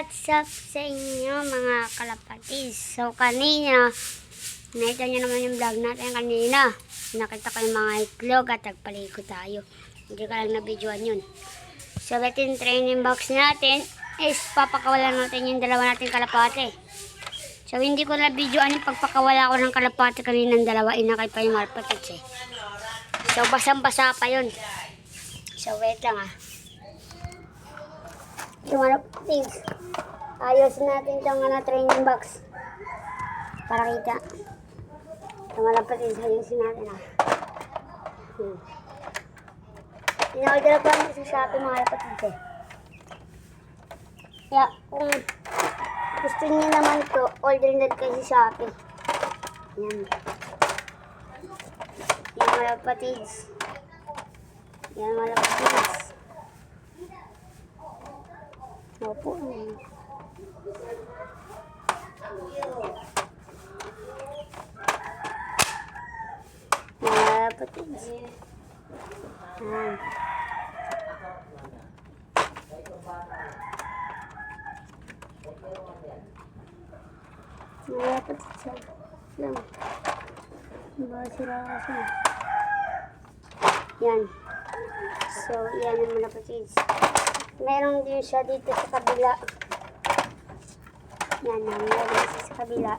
What's up sa inyo mga kalapatis? So kanina, nakita nyo naman yung vlog natin kanina. Nakita ko yung mga itlog at nagpaliko tayo. Hindi ka lang na-videoan yun. So yung training box natin is papakawalan natin yung dalawa natin kalapate. So hindi ko na-videoan yung pagpakawala ko ng kalapate kanina ng dalawa. Inakay pa yung kalapatits eh. So basang-basa pa yun. So wait lang yung kalapatits. Ayusin natin itong training box para kita. Itong kalapatits, ayusin natin In-order ko lang sa Shopee mga kalapatits eh. Kaya kung gusto niyo naman ito, order na kayo sa Shopee. Yan. Yan mga kalapatits. Yan mga kalapatits. Opo. Mga kapatid. Ayan. Mga kapatid. Yan. Basira kasi. Yan. So, yan yung mga kapatid. Meron din siya dito sa kabila. Yan, meron siya sa kabila.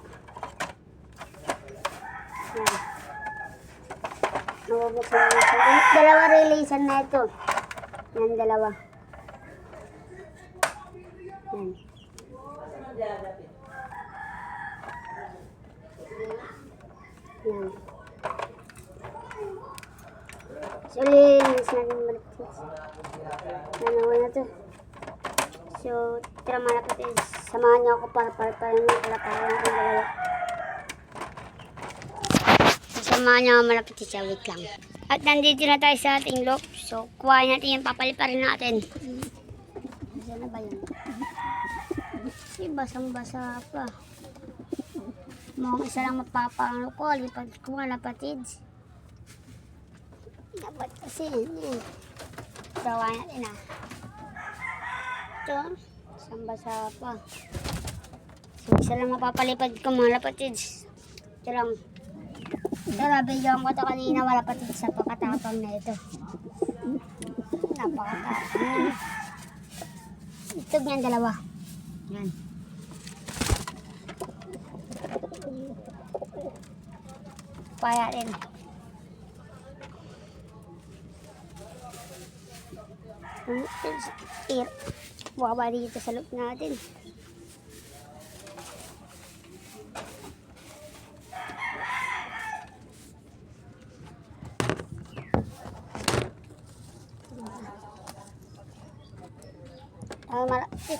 Yan. Nabubuksan na siya. Dalawa relation na ito. Yan, dalawa. Yan. Yan. So, linis natin balik. Ano na to? So, tira mga kapatid, samahan niyo ako para yung kalapate natin dalawa. So, samahan niyo mga malapit sa wait lang. At nandito na tayo sa ating loop. So, kuhain natin yung papaliparin natin. Saan na ba yun? Kasi basang-basa pa. Mukhang isa lang mapapano ko. Lipad ko mga kapatid. Dapat kasi yun. Gawa natin Ito, isang basa pa. So, isa lang mapapalipad ko mga lapatids. Ito lang. Nabigyan ko ito kanina mga lapatids sa pagkatapang na ito. Napakatapang. Ito yan dalawa. Yan. Paya rin. Baba dito sa loob natin.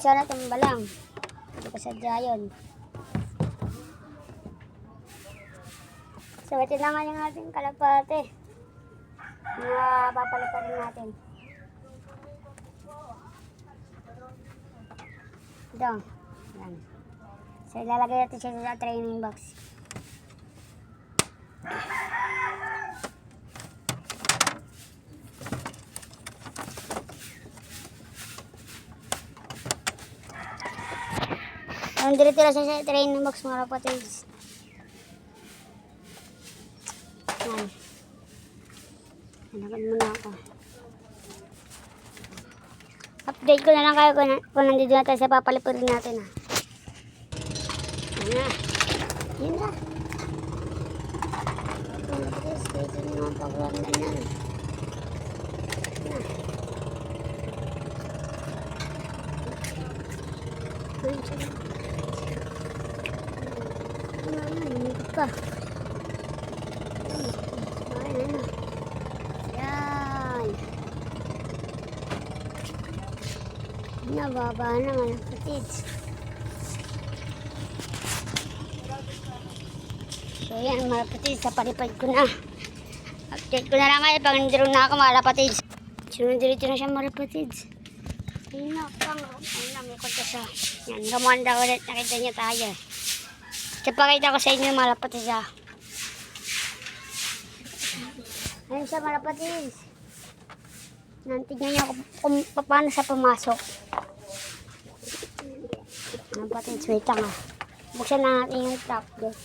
Sana tumbalang. Hindi ko sadya yun. So, ito naman yung ating kalapate na papaliparin natin. Ito. Yan. So, ilalagay natin siya sa training box. Nandito lang siya sa training box mga kapatids. Yan. Hanapin muna ako. Update ko na lang kayo kung nandito na tayo sa papalipurin natin Yan na. Yan na. Dito na mga pag-randa yan. Pa. Yan. Nababa naman ang kapatids. So yan mga kapatids, napalipad ko na. Update ko na lang kayo pag nandito na ako mga kapatids. Sunod dito na siya mga kapatids. Ayun na, may konta siya. Yan, gamanda ulit, nakita niyo tayo. Ipakita ko sa inyo mga kapatids Ayun siya mga kapatids. Tignan niyo kung paano siya pumasok. Mga kapatids, wait lang ah. Buksan na natin yung top doon.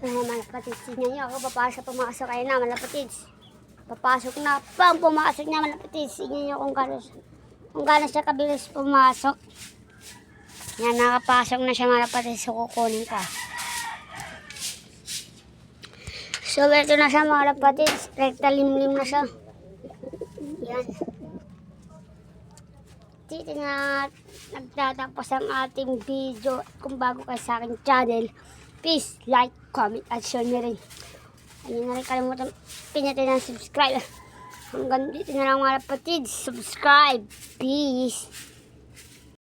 Ay, mga kapatids, tingnan niyo ako, pumasok kayo na, mga kapatids. Papasok na, pumasok niya, mga kapatids. Tingnan niyo kung gano'n siya kabilis pumasok. Yan, nakapasok na siya, mga kapatids, so kukunin ka. So, ito na siya, mga kapatids, rekta limlim na siya. Yan. Dito na nagtatapos ang ating video. Kung bago kayo sa aking channel, please like, comment, at share nyo rin. Ayun na rin kalimutan pinyatin ng subscribe. Hanggang dito na lang mga kapatid. Subscribe. Peace.